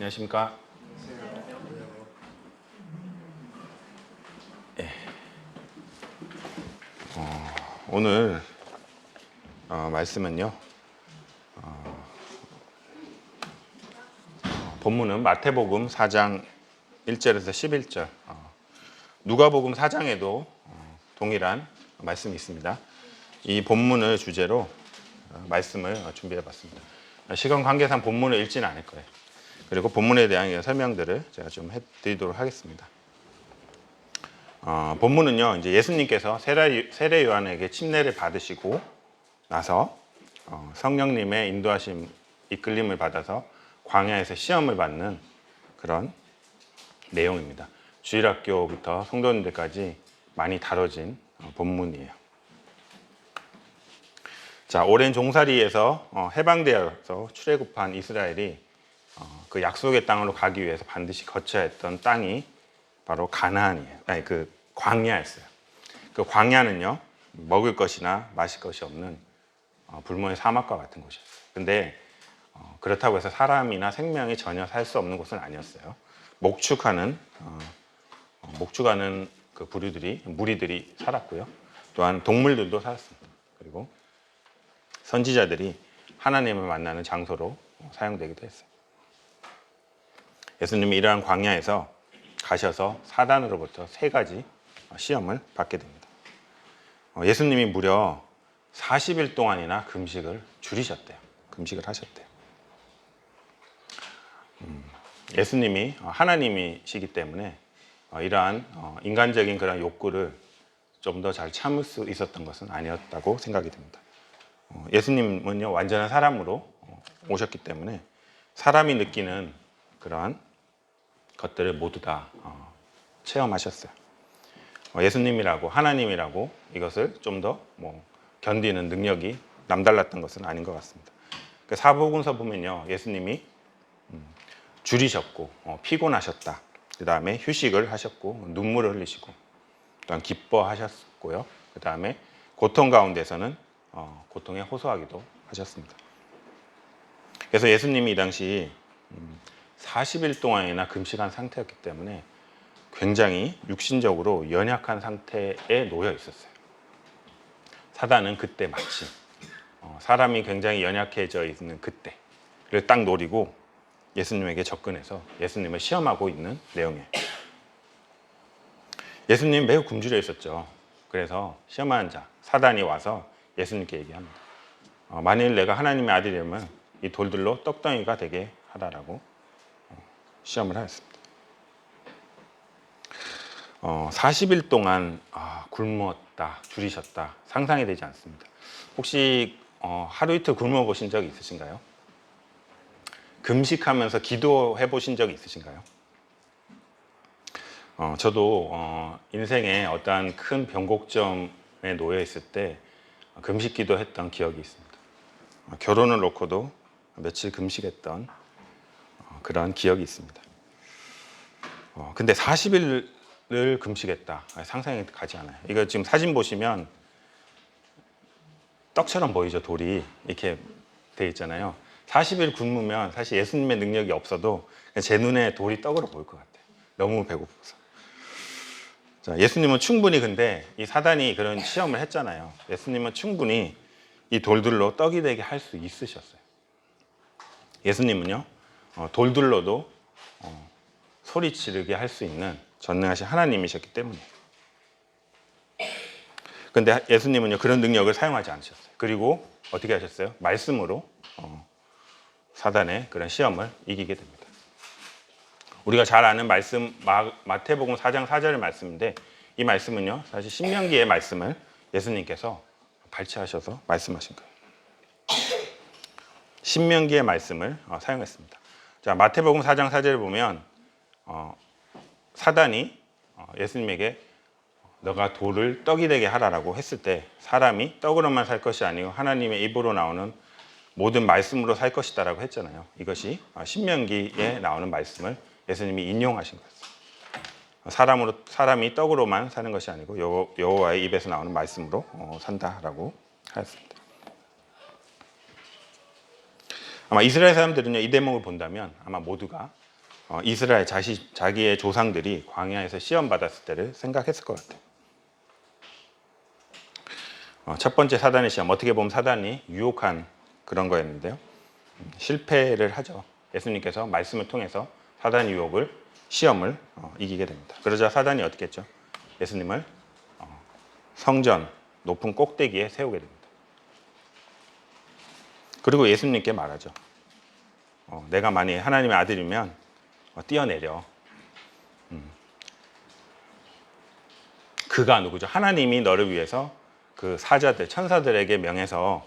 안녕하십니까? 예. 오늘 말씀은요. 본문은 마태복음 4장 1절에서 11절. 누가복음 4장에도 동일한 말씀이 있습니다. 이 본문을 주제로 말씀을 준비해봤습니다. 시간 관계상 본문을 읽지는 않을 거예요. 그리고 본문에 대한 설명들을 제가 좀 해드리도록 하겠습니다. 본문은요, 이제 예수님께서 세례 요한에게 침례를 받으시고 나서 성령님의 인도하심, 이끌림을 받아서 광야에서 시험을 받는 그런 내용입니다. 주일학교부터 성도님들까지 많이 다뤄진 본문이에요. 자, 오랜 종살이에서 해방되어서 출애굽한 이스라엘이 그 약속의 땅으로 가기 위해서 반드시 거쳐야 했던 땅이 바로 가나안이에요. 아니, 그 광야였어요. 그 광야는요, 먹을 것이나 마실 것이 없는 불모의 사막과 같은 곳이었어요. 근데 그렇다고 해서 사람이나 생명이 전혀 살 수 없는 곳은 아니었어요. 목축하는 그 무리들이 살았고요. 또한 동물들도 살았습니다. 그리고 선지자들이 하나님을 만나는 장소로 사용되기도 했어요. 예수님이 이러한 광야에서 가셔서 사단으로부터 3가지 시험을 받게 됩니다. 예수님이 무려 40일 동안이나 금식을 줄이셨대요. 금식을 하셨대요. 예수님이 하나님이시기 때문에 이러한 인간적인 그런 욕구를 좀 더 잘 참을 수 있었던 것은 아니었다고 생각이 됩니다. 예수님은요, 완전한 사람으로 오셨기 때문에 사람이 느끼는 그러한 것들을 모두 다 체험하셨어요. 예수님이라고 하나님이라고 이것을 좀 더 견디는 능력이 남달랐던 것은 아닌 것 같습니다. 사복음서 보면요, 예수님이 줄이셨고 피곤하셨다. 그 다음에 휴식을 하셨고 눈물을 흘리시고 또한 기뻐하셨고요. 그 다음에 고통 가운데서는 고통에 호소하기도 하셨습니다. 그래서 예수님이 이 당시 40일 동안이나 금식한 상태였기 때문에 굉장히 육신적으로 연약한 상태에 놓여 있었어요. 사단은 그때 마침 사람이 굉장히 연약해져 있는 그때를 딱 노리고 예수님에게 접근해서 예수님을 시험하고 있는 내용이에요. 예수님 매우 굶주려 있었죠. 그래서 시험하는 자, 사단이 와서 예수님께 얘기합니다. 만일 내가 하나님의 아들이라면 이 돌들로 떡덩이가 되게 하라라고 시험을 하였습니다. 40일 동안 굶었다, 줄이셨다 상상이 되지 않습니다. 혹시 하루 이틀 굶어 보신 적이 있으신가요? 금식하면서 기도해 보신 적이 있으신가요? 저도 인생의 어떠한 큰 변곡점에 놓여 있을 때 금식 기도했던 기억이 있습니다. 결혼을 놓고도 며칠 금식했던 그런 기억이 있습니다. 근데 40일을 금식했다. 상상이 가지 않아요. 이거 지금 사진 보시면 떡처럼 보이죠. 돌이 이렇게 돼 있잖아요. 40일 굶으면 사실 예수님의 능력이 없어도 제 눈에 돌이 떡으로 보일 것 같아요. 너무 배고파서. 자, 예수님은 충분히 근데 이 사단이 그런 시험을 했잖아요. 예수님은 충분히 이 돌들로 떡이 되게 할 수 있으셨어요. 예수님은요, 돌들로도 소리 지르게 할 수 있는 전능하신 하나님이셨기 때문에. 근데 예수님은요, 그런 능력을 사용하지 않으셨어요. 그리고 어떻게 하셨어요? 말씀으로 사단의 그런 시험을 이기게 됩니다. 우리가 잘 아는 말씀, 마태복음 4장 4절의 말씀인데, 이 말씀은요, 사실 신명기의 말씀을 예수님께서 발췌하셔서 말씀하신 거예요. 신명기의 말씀을 사용했습니다. 자, 마태복음 4장 4절을 보면 사단이 예수님에게 너가 돌을 떡이 되게 하라라고 했을 때 사람이 떡으로만 살 것이 아니고 하나님의 입으로 나오는 모든 말씀으로 살 것이다 라고 했잖아요. 이것이 신명기에 나오는 말씀을 예수님이 인용하신 거였어요. 사람이 떡으로만 사는 것이 아니고 여호와의 입에서 나오는 말씀으로 산다라고 하였습니다. 아마 이스라엘 사람들은요, 이 대목을 본다면 아마 모두가 이스라엘 자기의 조상들이 광야에서 시험 받았을 때를 생각했을 것 같아요. 첫 번째 사단의 시험, 어떻게 보면 사단이 유혹한 그런 거였는데요. 실패를 하죠. 예수님께서 말씀을 통해서 사단의 유혹을 시험을 이기게 됩니다. 그러자 사단이 어떻게 했죠? 예수님을 성전 높은 꼭대기에 세우게 됩니다. 그리고 예수님께 말하죠. 내가 만약 하나님의 아들이면 뛰어내려. 그가 누구죠? 하나님이 너를 위해서 그 사자들, 천사들에게 명해서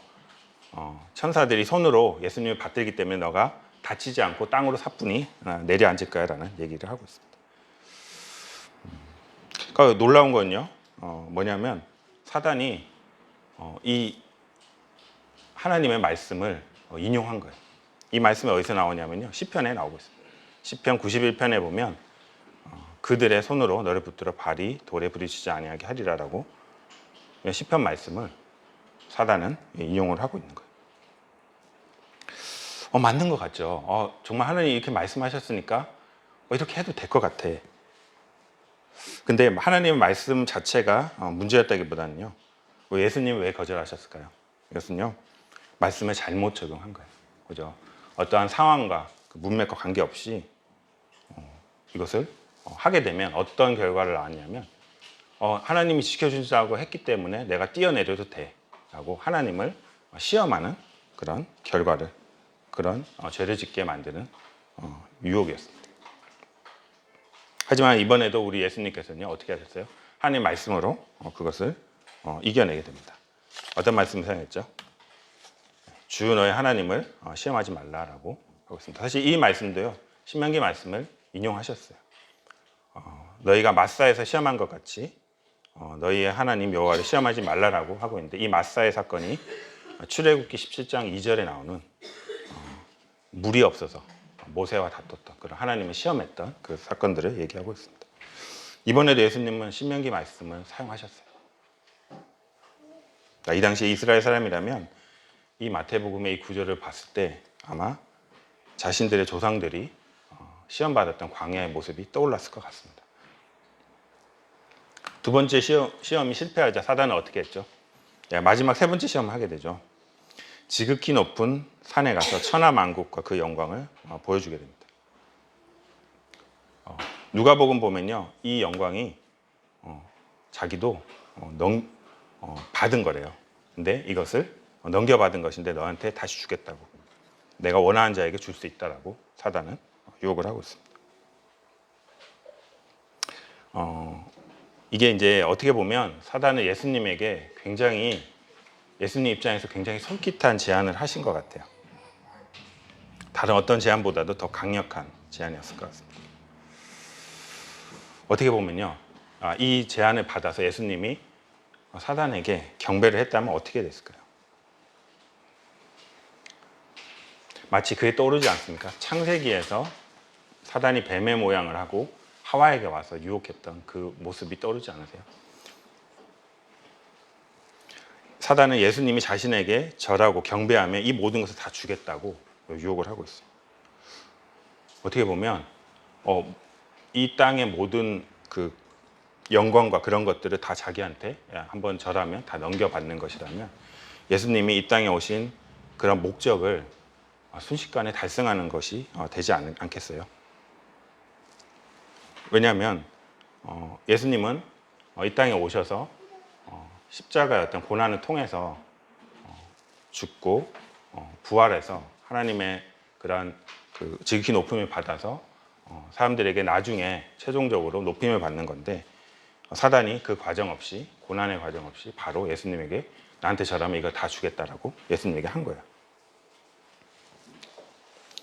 천사들이 손으로 예수님을 받들기 때문에 너가 다치지 않고 땅으로 사뿐히 내려앉을 거야 라는 얘기를 하고 있습니다. 그러니까 놀라운 건요, 뭐냐면 사단이 이 하나님의 말씀을 인용한 거예요. 이 말씀이 어디서 나오냐면요, 시편에 나오고 있습니다. 시편 91편에 보면 그들의 손으로 너를 붙들어 발이 돌에 부딪히지 아니하게 하리라라고 시편 말씀을 사단은 인용을 하고 있는 거예요. 맞는 것 같죠. 정말 하나님이 이렇게 말씀하셨으니까 이렇게 해도 될 것 같아. 근데 하나님의 말씀 자체가 문제였다기보다는요, 예수님 왜 거절하셨을까요? 이것은요, 말씀을 잘못 적용한 거예요. 그죠? 어떠한 상황과 문맥과 관계없이 이것을 하게 되면 어떤 결과를 낳았냐면, 하나님이 지켜주자고 했기 때문에 내가 뛰어내려도 돼 라고 하나님을 시험하는 그런 결과를, 그런 죄를 짓게 만드는 유혹이었습니다. 하지만 이번에도 우리 예수님께서는 어떻게 하셨어요? 하나님 말씀으로 그것을 이겨내게 됩니다. 어떤 말씀을 사용했죠? 주 너의 하나님을 시험하지 말라라고 하고 있습니다. 사실 이 말씀도요, 신명기 말씀을 인용하셨어요. 너희가 마사에서 시험한 것 같이 너희의 하나님 여호와를 시험하지 말라라고 하고 있는데, 이 마사의 사건이 출애굽기 17장 2절에 나오는 물이 없어서 모세와 다퉜던 그런 하나님을 시험했던 그 사건들을 얘기하고 있습니다. 이번에도 예수님은 신명기 말씀을 사용하셨어요. 이 당시에 이스라엘 사람이라면 이 마태복음의 이 구절을 봤을 때 아마 자신들의 조상들이 시험받았던 광야의 모습이 떠올랐을 것 같습니다. 두 번째 시험이 실패하자 사단은 어떻게 했죠? 마지막 세 번째 시험을 하게 되죠. 지극히 높은 산에 가서 천하만국과 그 영광을 보여주게 됩니다. 누가복음 보면요, 이 영광이 자기도 받은 거래요. 근데 이것을 넘겨받은 것인데 너한테 다시 주겠다고, 내가 원하는 자에게 줄 수 있다라고 사단은 유혹을 하고 있습니다. 이게 이제 어떻게 보면 사단은 예수님에게 굉장히, 예수님 입장에서 굉장히 솔깃한 제안을 하신 것 같아요. 다른 어떤 제안보다도 더 강력한 제안이었을 것 같습니다. 어떻게 보면요, 이 제안을 받아서 예수님이 사단에게 경배를 했다면 어떻게 됐을까요? 마치 그게 떠오르지 않습니까? 창세기에서 사단이 뱀의 모양을 하고 하와에게 와서 유혹했던 그 모습이 떠오르지 않으세요? 사단은 예수님이 자신에게 절하고 경배하며 이 모든 것을 다 주겠다고 유혹을 하고 있어요. 어떻게 보면 이 땅의 모든 그 영광과 그런 것들을 다 자기한테 한번 절하면 다 넘겨받는 것이라면, 예수님이 이 땅에 오신 그런 목적을 순식간에 달성하는 것이 되지 않겠어요? 왜냐하면 예수님은 이 땅에 오셔서 십자가의 어떤 고난을 통해서 죽고 부활해서 하나님의 그러한 그 지극히 높음을 받아서 사람들에게 나중에 최종적으로 높임을 받는 건데, 사단이 그 과정 없이, 고난의 과정 없이 바로 예수님에게 나한테 절하면 이거 다 주겠다라고 예수님에게 한 거예요.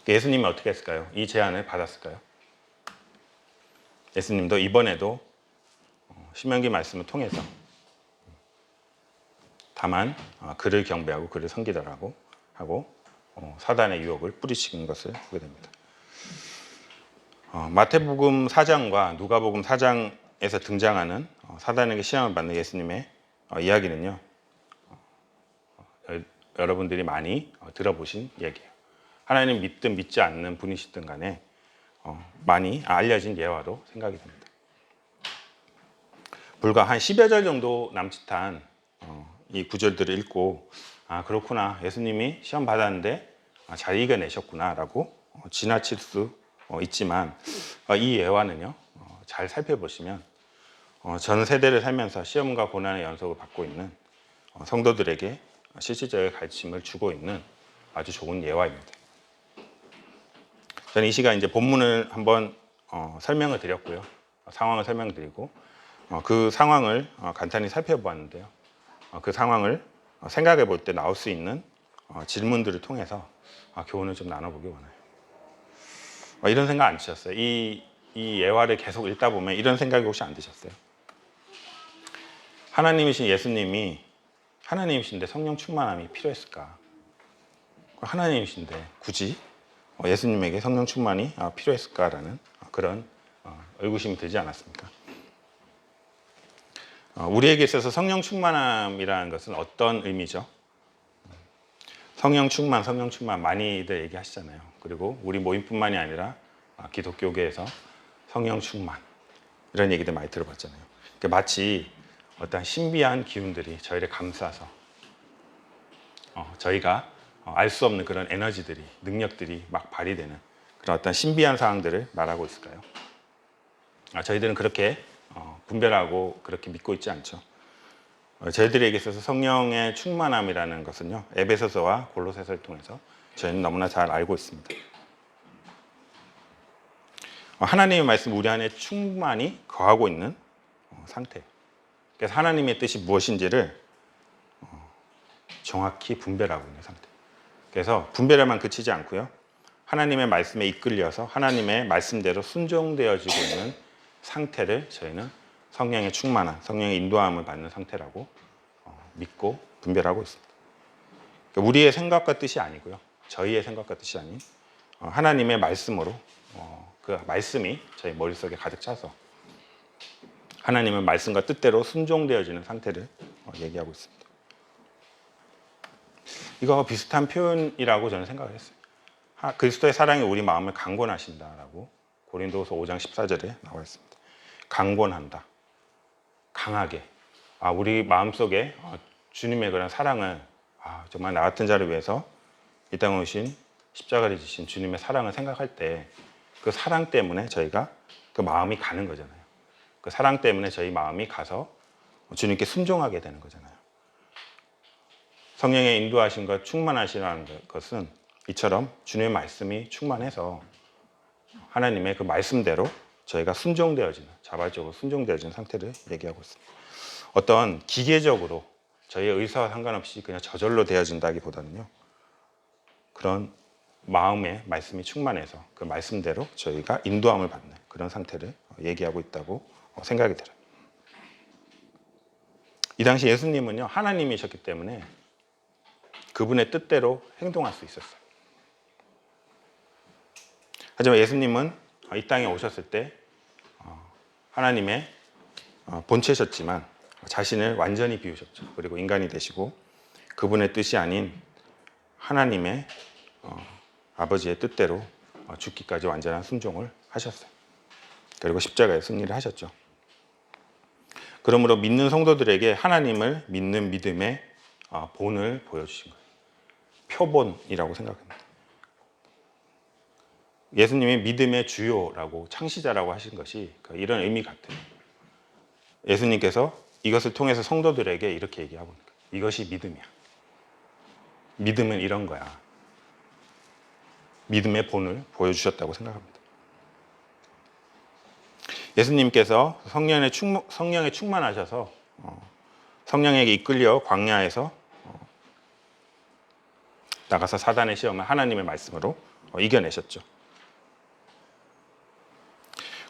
예수님이 어떻게 했을까요? 이 제안을 받았을까요? 예수님도 이번에도 신명기 말씀을 통해서 다만 그를 경배하고 그를 섬기더라고 하고 사단의 유혹을 뿌리치는 것을 보게 됩니다. 마태복음 4장과 누가복음 4장에서 등장하는 사단에게 시험을 받는 예수님의 이야기는요, 여러분들이 많이 들어보신 얘기예요. 하나님 믿든 믿지 않는 분이시든 간에 많이 알려진 예화로 생각이 됩니다. 불과 한 10여 절 정도 남짓한 이 구절들을 읽고 그렇구나, 예수님이 시험 받았는데 잘 이겨내셨구나 라고 지나칠 수 있지만 이 예화는요, 잘 살펴보시면 전 세대를 살면서 시험과 고난의 연속을 받고 있는 성도들에게 실질적인 가르침을 주고 있는 아주 좋은 예화입니다. 저는 이 시간 이제 본문을 한번 설명을 드렸고요. 상황을 설명드리고 그 상황을 간단히 살펴보았는데요. 그 상황을 생각해 볼 때 나올 수 있는 질문들을 통해서 교훈을 좀 나눠보기 원해요. 이런 생각 안 드셨어요? 이 예화를 계속 읽다 보면 이런 생각이 혹시 안 드셨어요? 하나님이신 예수님이 하나님이신데 성령 충만함이 필요했을까? 하나님이신데 굳이 예수님에게 성령 충만이 필요했을까라는 그런 의구심이 들지 않았습니까? 우리에게 있어서 성령 충만함이라는 것은 어떤 의미죠? 성령 충만 많이들 얘기하시잖아요. 그리고 우리 모임뿐만이 아니라 기독교계에서 성령 충만 이런 얘기들 많이 들어봤잖아요. 마치 어떤 신비한 기운들이 저희를 감싸서 저희가 알 수 없는 그런 에너지들이, 능력들이 막 발휘되는 그런 어떤 신비한 상황들을 말하고 있을까요? 저희들은 그렇게 분별하고 그렇게 믿고 있지 않죠. 저희들에게 있어서 성령의 충만함이라는 것은요, 에베소서와 골로새서를 통해서 저희는 너무나 잘 알고 있습니다. 하나님의 말씀 우리 안에 충만히 거하고 있는 상태. 그래서 하나님의 뜻이 무엇인지를 정확히 분별하고 있는 상태. 그래서 분별에만 그치지 않고요, 하나님의 말씀에 이끌려서 하나님의 말씀대로 순종되어지고 있는 상태를 저희는 성령의 충만한, 성령의 인도함을 받는 상태라고 믿고 분별하고 있습니다. 우리의 생각과 뜻이 아니고요, 저희의 생각과 뜻이 아닌 하나님의 말씀으로 그 말씀이 저희 머릿속에 가득 차서 하나님의 말씀과 뜻대로 순종되어지는 상태를 얘기하고 있습니다. 이거 비슷한 표현이라고 저는 생각을 했어요. 그리스도의 사랑이 우리 마음을 강권하신다라고 고린도서 5장 14절에 나와 있습니다. 강권한다, 강하게. 우리 마음속에 주님의 그런 사랑을 정말 나 같은 자를 위해서 이 땅에 오신 십자가를 지신 주님의 사랑을 생각할 때 그 사랑 때문에 저희가 그 마음이 가는 거잖아요. 그 사랑 때문에 저희 마음이 가서 주님께 순종하게 되는 거잖아요. 성령의 인도하심과 충만하시라는 것은 이처럼 주님의 말씀이 충만해서 하나님의 그 말씀대로 저희가 순종되어지는, 자발적으로 순종되어지는 상태를 얘기하고 있습니다. 어떤 기계적으로 저희의 의사와 상관없이 그냥 저절로 되어진다기보다는요, 그런 마음의 말씀이 충만해서 그 말씀대로 저희가 인도함을 받는 그런 상태를 얘기하고 있다고 생각이 들어요. 이 당시 예수님은요, 하나님이셨기 때문에 그분의 뜻대로 행동할 수 있었어요. 하지만 예수님은 이 땅에 오셨을 때 하나님의 본체셨지만 자신을 완전히 비우셨죠. 그리고 인간이 되시고 그분의 뜻이 아닌 하나님의 아버지의 뜻대로 죽기까지 완전한 순종을 하셨어요. 그리고 십자가의 승리를 하셨죠. 그러므로 믿는 성도들에게 하나님을 믿는 믿음의 본을 보여주신 거예요. 표본이라고 생각합니다. 예수님이 믿음의 주요라고, 창시자라고 하신 것이 이런 의미 같아요. 예수님께서 이것을 통해서 성도들에게 이렇게 얘기하고 있는 거예요. 이것이 믿음이야. 믿음은 이런 거야. 믿음의 본을 보여주셨다고 생각합니다. 예수님께서 성령에 충만하셔서 성령에게 이끌려 광야에서 나가서 사단의 시험을 하나님의 말씀으로 이겨내셨죠.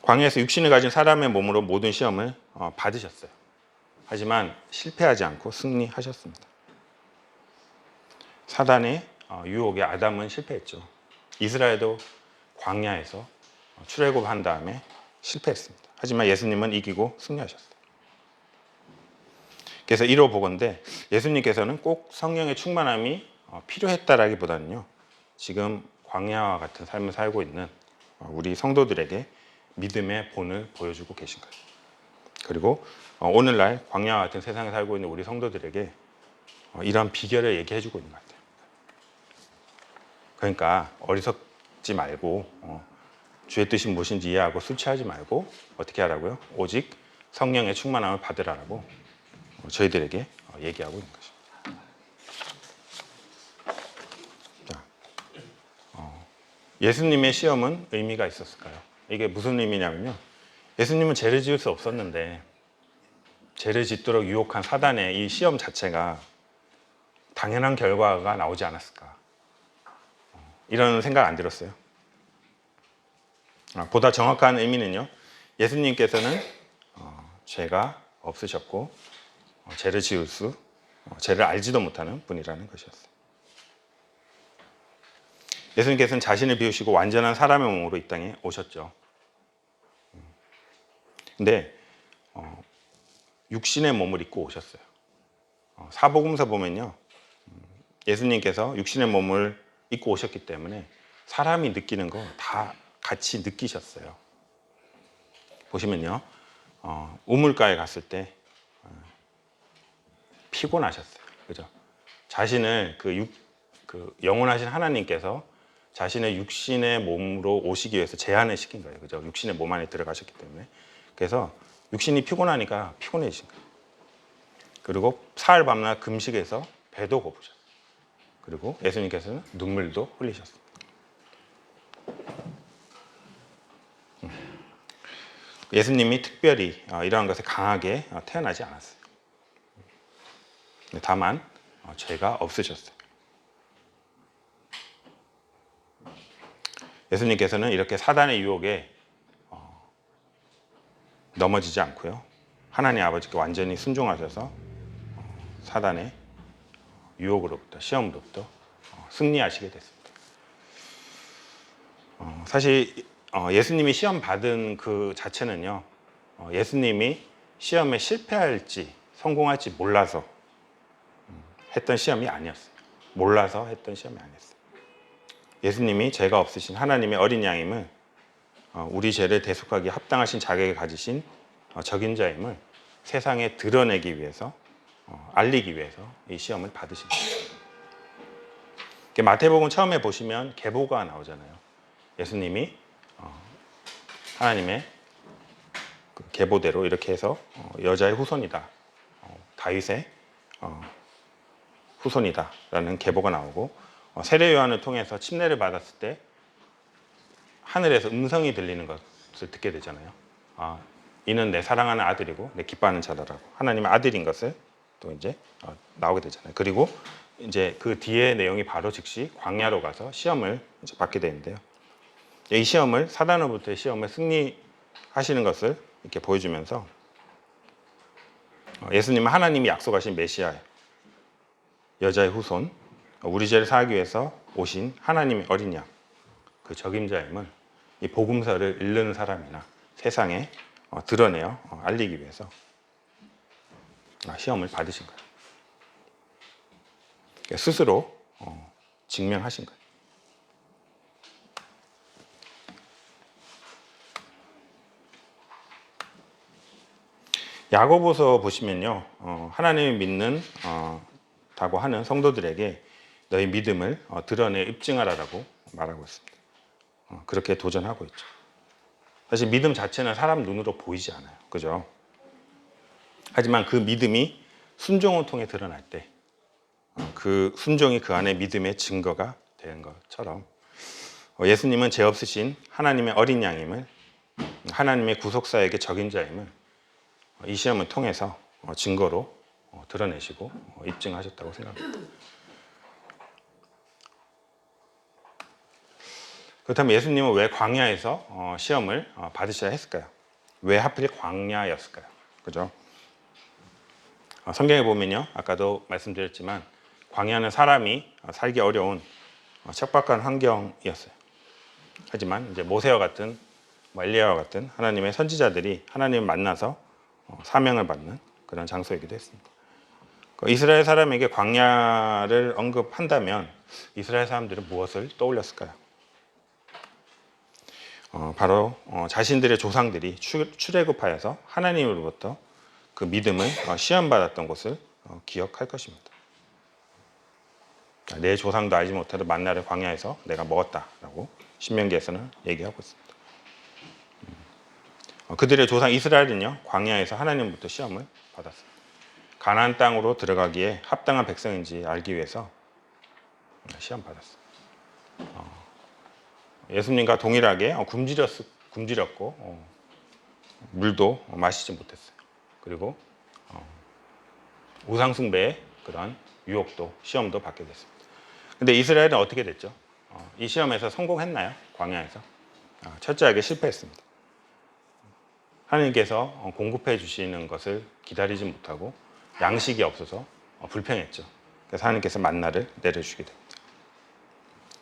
광야에서 육신을 가진 사람의 몸으로 모든 시험을 받으셨어요. 하지만 실패하지 않고 승리하셨습니다. 사단의 유혹에 아담은 실패했죠. 이스라엘도 광야에서 출애굽한 다음에 실패했습니다. 하지만 예수님은 이기고 승리하셨어요. 그래서 이로 보건대 예수님께서는 꼭 성령의 충만함이 필요했다라기보다는요, 지금 광야와 같은 삶을 살고 있는 우리 성도들에게 믿음의 본을 보여주고 계신 거예요. 그리고 오늘날 광야와 같은 세상에 살고 있는 우리 성도들에게 이런 비결을 얘기해주고 있는 것 같아요. 그러니까 어리석지 말고 주의 뜻이 무엇인지 이해하고 술 취하지 말고 어떻게 하라고요? 오직 성령의 충만함을 받으라고 저희들에게 얘기하고 있는 것입니다. 자, 예수님의 시험은 의미가 있었을까요? 이게 무슨 의미냐면요. 예수님은 죄를 지을 수 없었는데 죄를 짓도록 유혹한 사단의 이 시험 자체가 당연한 결과가 나오지 않았을까? 이런 생각 안 들었어요? 보다 정확한 의미는요. 예수님께서는 죄가 없으셨고 죄를 지을 죄를 알지도 못하는 분이라는 것이었어요. 예수님께서는 자신을 비우시고 완전한 사람의 몸으로 이 땅에 오셨죠. 근데 육신의 몸을 입고 오셨어요. 사복음서 보면요. 예수님께서 육신의 몸을 입고 오셨기 때문에 사람이 느끼는 거 다 같이 느끼셨어요. 보시면요. 우물가에 갔을 때 피곤하셨어요. 그죠? 자신을 그 영원하신 하나님께서 자신의 육신의 몸으로 오시기 위해서 제한을 시킨 거예요. 그죠? 육신의 몸 안에 들어가셨기 때문에. 그래서 육신이 피곤하니까 피곤해지신 거예요. 그리고 사흘 밤낮 금식해서 배도 고프셨어요. 그리고 예수님께서는 눈물도 흘리셨습니다. 예수님이 특별히 이러한 것에 강하게 태어나지 않았어요. 다만 죄가 없으셨어요. 예수님께서는 이렇게 사단의 유혹에 넘어지지 않고요. 하나님 아버지께 완전히 순종하셔서 사단의 유혹으로부터 시험으로부터 승리하시게 됐습니다. 사실 예수님이 시험 받은 그 자체는요. 예수님이 시험에 실패할지 성공할지 몰라서 했던 시험이 아니었어요. 몰라서 했던 시험이 아니었어요. 예수님이 죄가 없으신 하나님의 어린 양임을 우리 죄를 대속하기 합당하신 자격을 가지신 적임자임을 세상에 드러내기 위해서 알리기 위해서 이 시험을 받으신 거예요. 마태복음 처음에 보시면 계보가 나오잖아요. 예수님이 하나님의 그 계보대로 이렇게 해서 여자의 후손이다, 다윗의 후손이다라는 계보가 나오고 세례 요한을 통해서 침례를 받았을 때 하늘에서 음성이 들리는 것을 듣게 되잖아요. 이는 내 사랑하는 아들이고 내 기뻐하는 자다라고 하나님의 아들인 것을 또 이제 나오게 되잖아요. 그리고 이제 그 뒤에 내용이 바로 즉시 광야로 가서 시험을 이제 받게 되는데요. 이 시험을 사단으로부터의 시험을 승리하시는 것을 이렇게 보여주면서 예수님은 하나님이 약속하신 메시아예요. 여자의 후손, 우리 죄를 사하기 위해서 오신 하나님의 어린 양, 그 적임자임을 이 복음서를 읽는 사람이나 세상에 드러내어 알리기 위해서 시험을 받으신 거예요. 스스로 증명하신 거예요. 야고보서 보시면요, 하나님을 믿는 다고 하는 성도들에게 너희 믿음을 드러내 입증하라라고 말하고 있습니다. 그렇게 도전하고 있죠. 사실 믿음 자체는 사람 눈으로 보이지 않아요. 그죠? 하지만 그 믿음이 순종을 통해 드러날 때 그 순종이 그 안에 믿음의 증거가 되는 것처럼 예수님은 죄 없으신 하나님의 어린 양임을, 하나님의 구속사에게 적임자임을 이 시험을 통해서 증거로 드러내시고 입증하셨다고 생각합니다. 그렇다면 예수님은 왜 광야에서 시험을 받으셔야 했을까요? 왜 하필 광야였을까요? 그죠? 성경에 보면요, 아까도 말씀드렸지만 광야는 사람이 살기 어려운 척박한 환경이었어요. 하지만 이제 모세와 같은 엘리야와 같은 하나님의 선지자들이 하나님을 만나서 사명을 받는 그런 장소이기도 했습니다. 이스라엘 사람에게 광야를 언급한다면 이스라엘 사람들은 무엇을 떠올렸을까요? 바로 자신들의 조상들이 출애굽하여서 하나님으로부터 그 믿음을 시험받았던 것을 기억할 것입니다. 내 조상도 알지 못하던 만나를 광야에서 내가 먹었다라고 신명기에서는 얘기하고 있습니다. 그들의 조상 이스라엘은요, 광야에서 하나님부터 시험을 받았어요. 가나안 땅으로 들어가기에 합당한 백성인지 알기 위해서 시험 받았어요. 예수님과 동일하게 굶주렸고 물도 마시지 못했어요. 그리고 우상숭배의 그런 유혹도 시험도 받게 됐습니다. 근데 이스라엘은 어떻게 됐죠? 이 시험에서 성공했나요? 광야에서? 철저하게 실패했습니다. 하나님께서 공급해 주시는 것을 기다리지 못하고 양식이 없어서 불평했죠. 그래서 하나님께서 만나를 내려주시게 됩니다.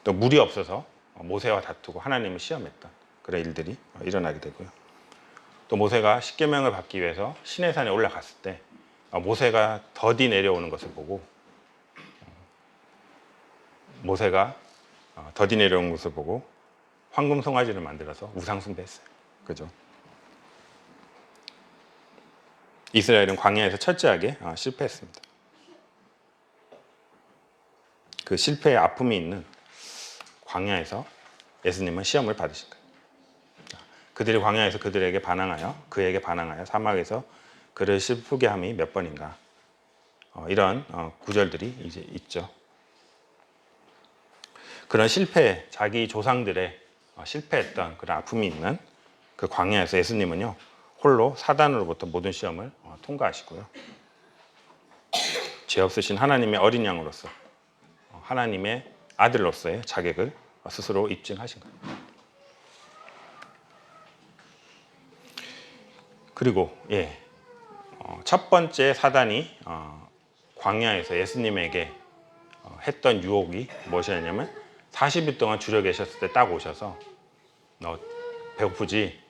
또 물이 없어서 모세와 다투고 하나님을 시험했던 그런 일들이 일어나게 되고요. 또 모세가 십계명을 받기 위해서 시내산에 올라갔을 때 모세가 더디 내려오는 것을 보고 황금 송아지를 만들어서 우상 숭배했어요. 그죠? 이스라엘은 광야에서 철저하게 실패했습니다. 그 실패의 아픔이 있는 광야에서 예수님은 시험을 받으신 거예요. 그들이 광야에서 그에게 반항하여 사막에서 그를 슬프게 함이 몇 번인가. 이런 구절들이 이제 있죠. 그런 자기 조상들의 실패했던 그런 아픔이 있는 그 광야에서 예수님은요, 홀로 사단으로부터 모든 시험을 통과하시고요. 죄 없으신 하나님의 어린 양으로서 하나님의 아들로서의 자격을 스스로 입증하신 거예요. 그리고 첫 번째 사단이 광야에서 예수님에게 했던 유혹이 무엇이었냐면 40일 동안 줄여 계셨을 때 딱 오셔서 너 배고프지?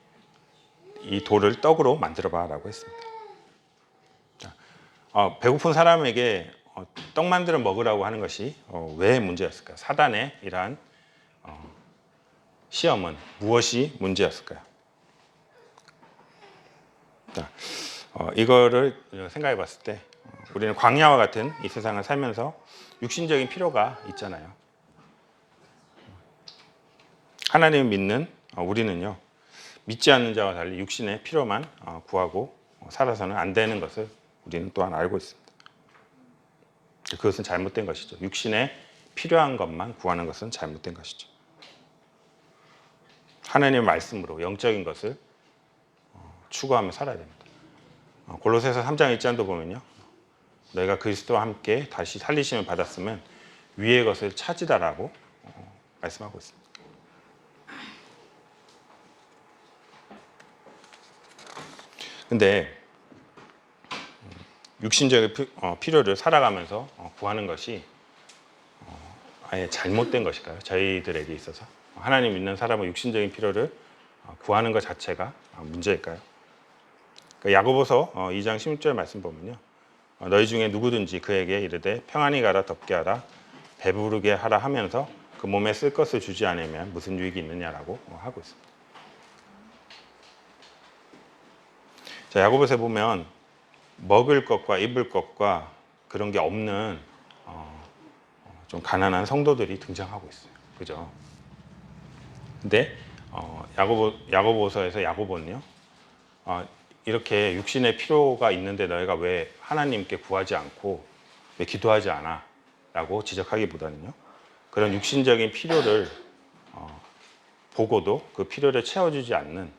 이 돌을 떡으로 만들어봐 라고 했습니다. 배고픈 사람에게 떡 만들어 먹으라고 하는 것이 왜 문제였을까요? 사단의 이러한 시험은 무엇이 문제였을까요? 이거를 생각해 봤을 때 우리는 광야와 같은 이 세상을 살면서 육신적인 필요가 있잖아요. 하나님을 믿는 우리는요, 믿지 않는 자와 달리 육신의 필요만 구하고 살아서는 안 되는 것을 우리는 또한 알고 있습니다. 그것은 잘못된 것이죠. 육신에 필요한 것만 구하는 것은 잘못된 것이죠. 하나님의 말씀으로 영적인 것을 추구하며 살아야 됩니다. 골로새서 3장 1절도 보면요, 너희가 그리스도와 함께 다시 살리심을 받았으면 위의 것을 찾으라라고 말씀하고 있습니다. 근데 육신적인 필요를 살아가면서 구하는 것이 아예 잘못된 것일까요? 저희들에게 있어서 하나님 믿는 사람은 육신적인 필요를 구하는 것 자체가 문제일까요? 야고보서 2장 16절 말씀 보면요, 너희 중에 누구든지 그에게 이르되 평안히 가라 덥게 하라 배부르게 하라 하면서 그 몸에 쓸 것을 주지 않으면 무슨 유익이 있느냐라고 하고 있습니다. 자, 야고보서에 보면 먹을 것과 입을 것과 그런 게 없는 좀 가난한 성도들이 등장하고 있어요. 그죠? 근데 야고보서에서 야고보는요, 이렇게 육신의 필요가 있는데 너희가 왜 하나님께 구하지 않고 왜 기도하지 않아? 라고 지적하기보다는요, 그런 육신적인 필요를 보고도 그 필요를 채워주지 않는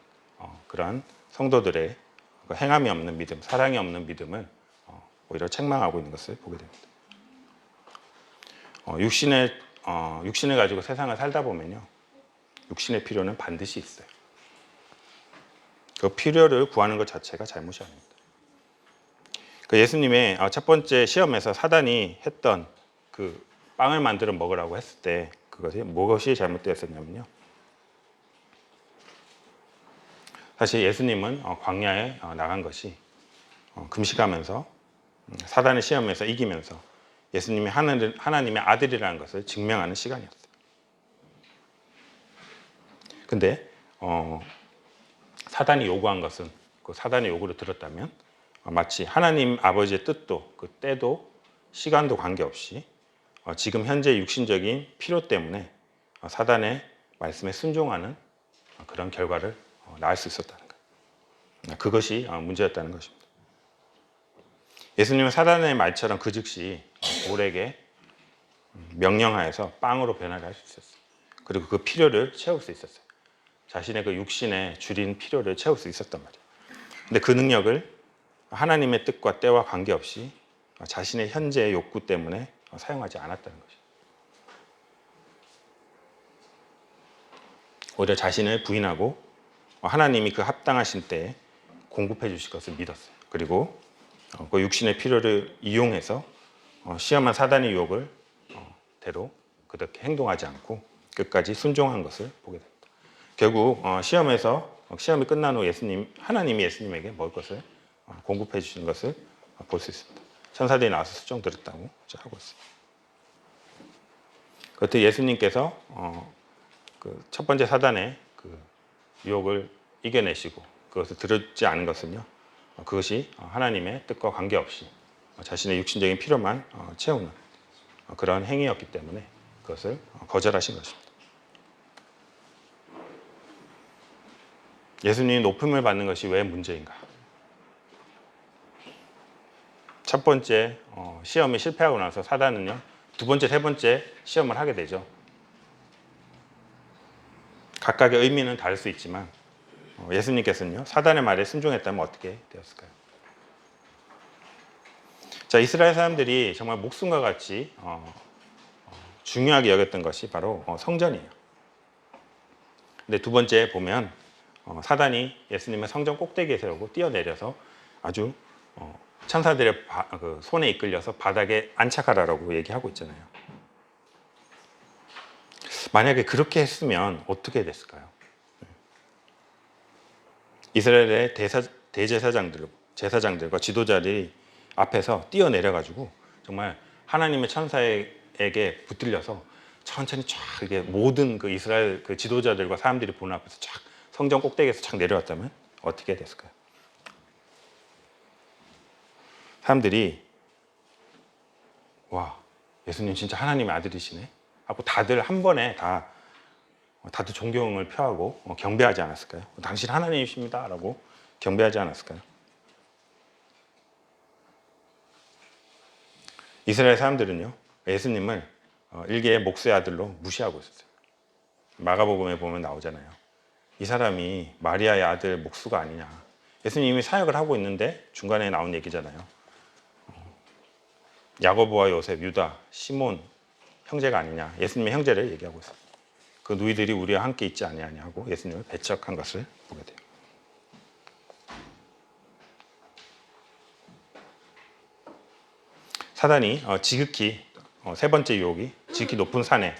그런 성도들의 행함이 없는 믿음, 사랑이 없는 믿음을 오히려 책망하고 있는 것을 보게 됩니다. 육신을 가지고 세상을 살다 보면요, 육신의 필요는 반드시 있어요. 그 필요를 구하는 것 자체가 잘못이 아닙니다. 예수님의 첫 번째 시험에서 사단이 했던 그 빵을 만들어 먹으라고 했을 때 무엇이 잘못되었었냐면요, 사실 예수님은 광야에 나간 것이 금식하면서 사단의 시험에서 이기면서 예수님이 하나님의 아들이라는 것을 증명하는 시간이었어요. 근데 어, 사단이 요구한 것은 그 사단의 요구를 들었다면 마치 하나님 아버지의 뜻도 그 때도 시간도 관계없이 지금 현재 육신적인 필요 때문에 사단의 말씀에 순종하는 그런 결과를 낳을 수 있었다는 것. 그것이 문제였다는 것입니다. 예수님은 사단의 말처럼 그 즉시 돌에게 명령하여서 빵으로 변하게 할 수 있었어요. 그리고 그 필요를 채울 수 있었어요. 자신의 그 육신에 줄인 필요를 채울 수 있었단 말이에요. 근데 그 능력을 하나님의 뜻과 때와 관계없이 자신의 현재의 욕구 때문에 사용하지 않았다는 것이죠. 오히려 자신을 부인하고 하나님이 그 합당하신 때에 공급해 주실 것을 믿었어요. 그리고 그 육신의 필요를 이용해서 시험한 사단의 유혹을 대로 그렇게 행동하지 않고 끝까지 순종한 것을 보게 됩니다. 결국 시험이 끝난 후 하나님이 예수님에게 먹을 것을 공급해 주시는 것을 볼 수 있습니다. 천사들이 나와서 수종 들었다고 하고 있습니다. 그때 예수님께서 그 첫 번째 사단의 그 유혹을 이겨내시고 그것을 들었지 않은 것은요. 그것이 하나님의 뜻과 관계없이 자신의 육신적인 필요만 채우는 그런 행위였기 때문에 그것을 거절하신 것입니다. 예수님이 높임을 받는 것이 왜 문제인가? 첫 번째 시험이 실패하고 나서 사단은요. 두 번째, 세 번째 시험을 하게 되죠. 각각의 의미는 다를 수 있지만 예수님께서는요. 사단의 말에 순종했다면 어떻게 되었을까요? 자, 이스라엘 사람들이 정말 목숨과 같이 중요하게 여겼던 것이 바로 성전이에요. 근데 두 번째 보면 사단이 예수님의 성전 꼭대기에 세우고 뛰어내려서 아주 천사들의 그 손에 이끌려서 바닥에 안착하라라고 얘기하고 있잖아요. 만약에 그렇게 했으면 어떻게 됐을까요? 이스라엘의 제사장들과 지도자들이 앞에서 뛰어내려가지고 정말 하나님의 천사에게 붙들려서 천천히 쫙 이게 모든 그 이스라엘 그 지도자들과 사람들이 보는 앞에서 쫙 성전 꼭대기에서 쫙 내려왔다면 어떻게 됐을까요? 사람들이 와, 예수님 진짜 하나님의 아들이시네 하고 다들 한 번에 다들 존경을 표하고 경배하지 않았을까요? 당신 하나님이십니다 라고 경배하지 않았을까요? 이스라엘 사람들은요 예수님을 일개의 목수의 아들로 무시하고 있었어요. 마가복음에 보면 나오잖아요. 이 사람이 마리아의 아들 목수가 아니냐. 예수님이 사역을 하고 있는데 중간에 나온 얘기잖아요. 야고보와 요셉, 유다, 시몬 형제가 아니냐. 예수님의 형제를 얘기하고 있어요. 그 누이들이 우리와 함께 있지 아니하냐 하고 예수님을 배척한 것을 보게 돼요. 사단이 지극히 세 번째 유혹이 지극히 높은 산에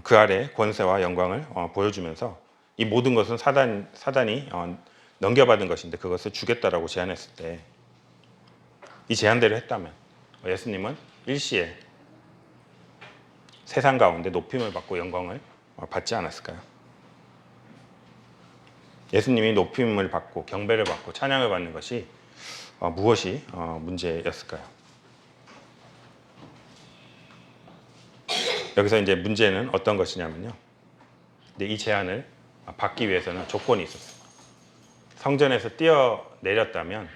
그 아래 권세와 영광을 보여주면서 이 모든 것은 사단이 넘겨받은 것인데 그것을 주겠다라고 제안했을 때 이 제안대로 했다면 예수님은 일시에 세상 가운데 높임을 받고 영광을 받지 않았을까요? 예수님이 높임을 받고 경배를 받고 찬양을 받는 것이 무엇이 문제였을까요? 여기서 이제 문제는 어떤 것이냐면요. 근데 이 제안을 받기 위해서는 조건이 있었어요. 성전에서 뛰어내렸다면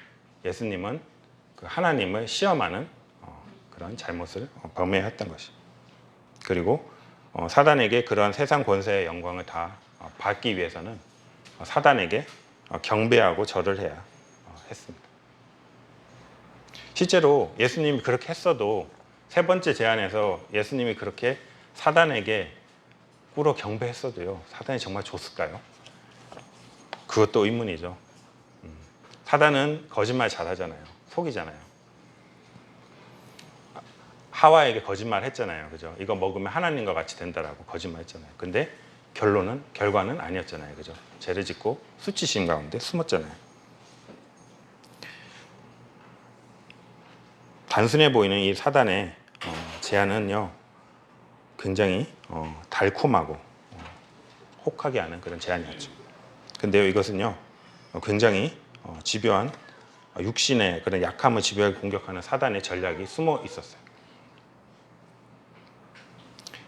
예수님은 그 하나님을 시험하는 그런 잘못을 범했던 것이. 그리고 사단에게 그러한 세상 권세의 영광을 다 받기 위해서는 사단에게 경배하고 절을 해야 했습니다. 실제로 예수님이 그렇게 했어도 세 번째 제안에서 예수님이 그렇게 사단에게 꿇어 경배했어도요. 사단이 정말 줬을까요? 그것도 의문이죠. 사단은 거짓말 잘하잖아요. 속이잖아요. 하와에게 거짓말 했잖아요. 그죠? 이거 먹으면 하나님과 같이 된다라고 거짓말 했잖아요. 근데 결과는 아니었잖아요. 그죠? 죄를 짓고 수치심 가운데 숨었잖아요. 단순해 보이는 이 사단의 제안은요. 굉장히 달콤하고 혹하게 하는 그런 제안이었죠. 근데요, 이것은요 굉장히 집요한 육신의 그런 약함을 집요하게 공격하는 사단의 전략이 숨어 있었어요.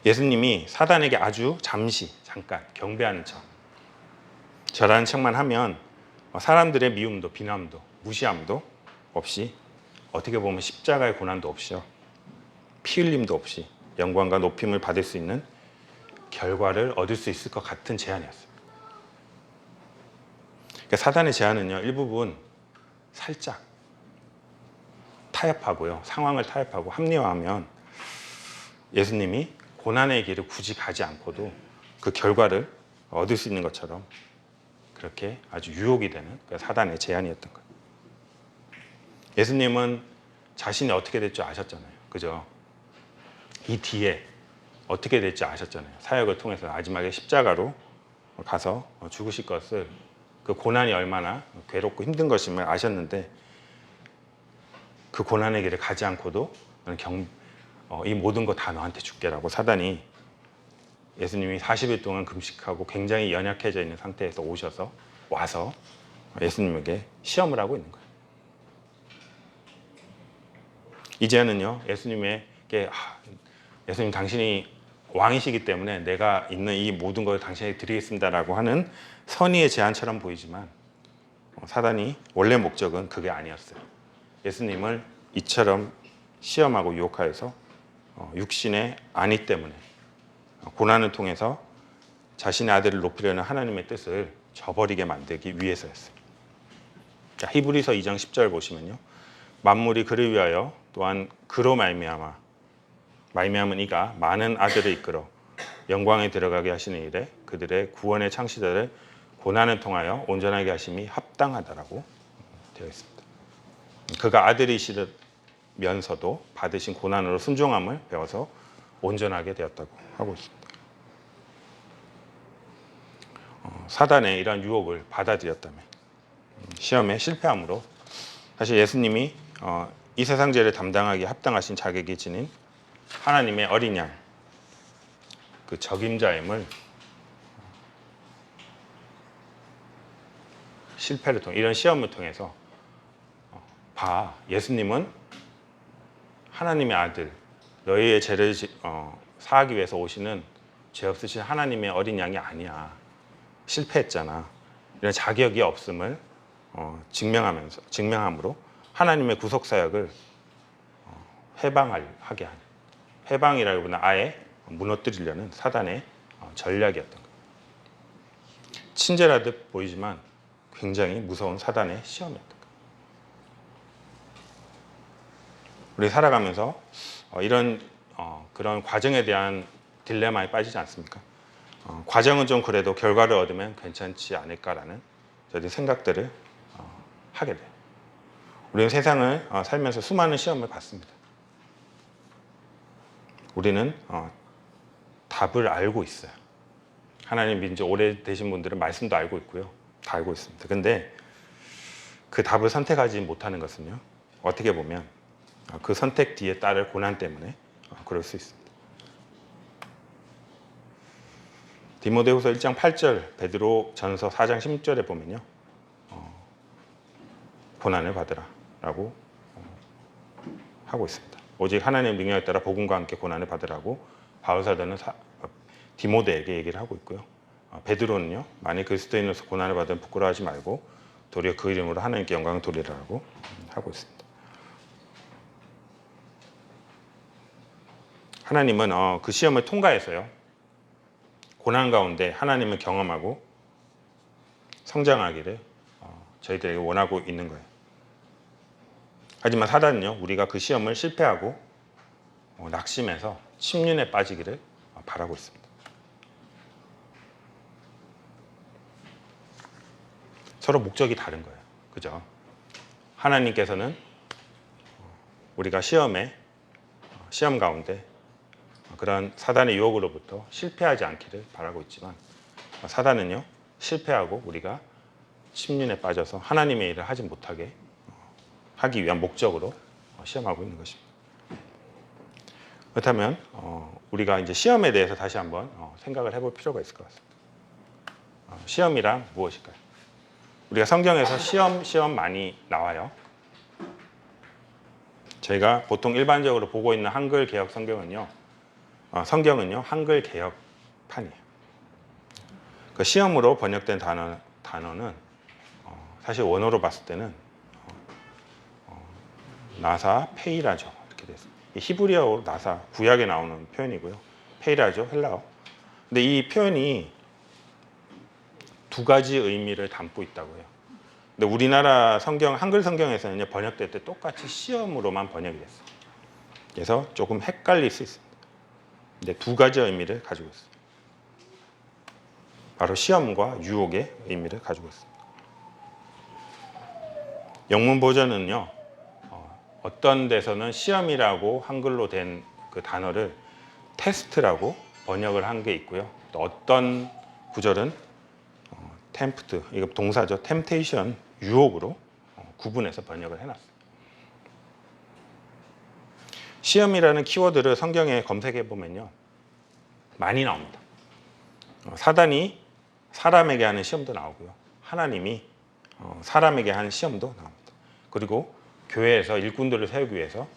예수님이 사단에게 아주 잠깐 경배하는 저라는 척만 하면 사람들의 미움도 비난도 무시함도 없이, 어떻게 보면 십자가의 고난도 없이요, 피 흘림도 없이 영광과 높임을 받을 수 있는 결과를 얻을 수 있을 것 같은 제안이었어요. 그러니까 사단의 제안은요, 일부분 살짝 타협하고요, 상황을 타협하고 합리화하면 예수님이 고난의 길을 굳이 가지 않고도 그 결과를 얻을 수 있는 것처럼 그렇게 아주 유혹이 되는 사단의 제안이었던 거예요. 예수님은 자신이 어떻게 될 줄 아셨잖아요. 그죠? 이 뒤에 어떻게 될지 아셨잖아요. 사역을 통해서 마지막에 십자가로 가서 죽으실 것을, 그 고난이 얼마나 괴롭고 힘든 것임을 아셨는데, 그 고난의 길을 가지 않고도 이 모든 거 다 너한테 줄게라고 사단이, 예수님이 40일 동안 금식하고 굉장히 연약해져 있는 상태에서 와서 예수님에게 시험을 하고 있는 거예요. 이제는요, 예수님에게 예수님 당신이 왕이시기 때문에 내가 있는 이 모든 걸 당신에게 드리겠습니다라고 하는 선의의 제안처럼 보이지만 사단이 원래 목적은 그게 아니었어요. 예수님을 이처럼 시험하고 유혹하여서 육신의 안위 때문에 고난을 통해서 자신의 아들을 높이려는 하나님의 뜻을 저버리게 만들기 위해서였어요. 히브리서 2장 10절 보시면요, 만물이 그를 위하여 또한 그로 말미암은 이가 많은 아들을 이끌어 영광에 들어가게 하시는 일에 그들의 구원의 창시자를 고난을 통하여 온전하게 하심이 합당하다라고 되어 있습니다. 그가 아들이시면서도 받으신 고난으로 순종함을 배워서 온전하게 되었다고 하고 있습니다. 사단의 이러한 유혹을 받아들였다면, 시험에 실패함으로 사실 예수님이 이 세상 죄를 담당하기에 합당하신 자격이 지닌 하나님의 어린 양, 그 적임자임을 실패를 통해, 이런 시험을 통해서 예수님은 하나님의 아들, 너희의 죄를 사하기 위해서 오시는 죄 없으신 하나님의 어린 양이 아니야. 실패했잖아. 이런 자격이 없음을 증명함으로 하나님의 구속 사역을 해방하게 하는, 해방이라기보다 아예 무너뜨리려는 사단의 전략이었던 거예요. 친절하듯 보이지만 굉장히 무서운 사단의 시험이었던 거예요. 우리 살아가면서 이런 그런 과정에 대한 딜레마에 빠지지 않습니까? 과정은 좀 그래도 결과를 얻으면 괜찮지 않을까라는 저희 생각들을 하게 돼요. 우리는 세상을 살면서 수많은 시험을 받습니다. 우리는 답을 알고 있어요. 하나님 믿은 지 오래되신 분들은 말씀도 알고 있고요. 다 알고 있습니다. 근데 그 답을 선택하지 못하는 것은요, 어떻게 보면 그 선택 뒤에 따를 고난 때문에 그럴 수 있습니다. 디모데후서 1장 8절, 베드로 전서 4장 16절에 보면요, 고난을 받으라 라고 하고 있습니다. 오직 하나님의 능력에 따라 복음과 함께 고난을 받으라고 바울사도는 디모데에게 얘기를 하고 있고요. 베드로는요, 만일 그리스도인으로서 고난을 받으면 부끄러워하지 말고 도리어 그 이름으로 하나님께 영광을 돌리라고 하고 있습니다. 하나님은 그 시험을 통과해서요, 고난 가운데 하나님을 경험하고 성장하기를 저희들에게 원하고 있는 거예요. 하지만 사단은요, 우리가 그 시험을 실패하고 낙심해서 침륜에 빠지기를 바라고 있습니다. 서로 목적이 다른 거예요. 그죠? 하나님께서는 우리가 시험 가운데 그런 사단의 유혹으로부터 실패하지 않기를 바라고 있지만, 사단은요, 실패하고 우리가 침륜에 빠져서 하나님의 일을 하지 못하게 하기 위한 목적으로 시험하고 있는 것입니다. 그렇다면 우리가 이제 시험에 대해서 다시 한번 생각을 해볼 필요가 있을 것 같습니다. 시험이란 무엇일까요? 우리가 성경에서 시험 많이 나와요. 저희가 보통 일반적으로 보고 있는 한글 개역 성경은요, 한글 개역판이에요. 그 시험으로 번역된 단어는 사실 원어로 봤을 때는 나사 페이라죠. 이렇게 됐어요. 히브리어로 나사, 구약에 나오는 표현이고요. 페이라죠, 헬라어. 근데 이 표현이 두 가지 의미를 담고 있다고 해요. 근데 우리나라 성경, 한글 성경에서는 번역될 때 똑같이 시험으로만 번역이 됐어요. 그래서 조금 헷갈릴 수 있습니다. 근데 두 가지 의미를 가지고 있어요. 바로 시험과 유혹의 의미를 가지고 있습니다. 영문 버전은요, 어떤 데서는 시험이라고 한글로 된 그 단어를 테스트라고 번역을 한 게 있고요. 또 어떤 구절은 템프트, 이거 동사죠. 템테이션, 유혹으로 구분해서 번역을 해놨어요. 시험이라는 키워드를 성경에 검색해 보면요, 많이 나옵니다. 사단이 사람에게 하는 시험도 나오고요. 하나님이 사람에게 하는 시험도 나옵니다. 그리고 교회에서 일꾼들을 세우기 위해서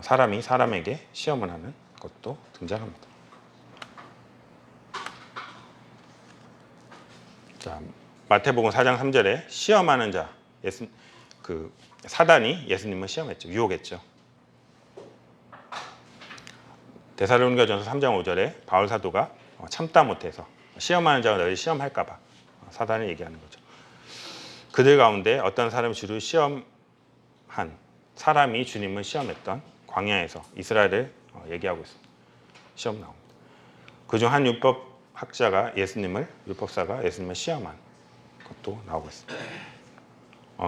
사람이 사람에게 시험을 하는 것도 등장합니다. 자, 마태복음 4장 3절에 시험하는 자, 사단이 예수님을 시험했죠. 유혹했죠. 데살로니가전서 3장 5절에 바울 사도가 참다 못해서 시험하는 자가 너희 시험할까 봐 사단이 얘기하는 거죠. 그들 가운데 어떤 사람이 주를 시험한 사람이 주님을 시험했던 광야에서 이스라엘을 얘기하고 있습니다. 시험 나옵니다. 그중 한 율법사가 예수님을 시험한 것도 나오고 있습니다.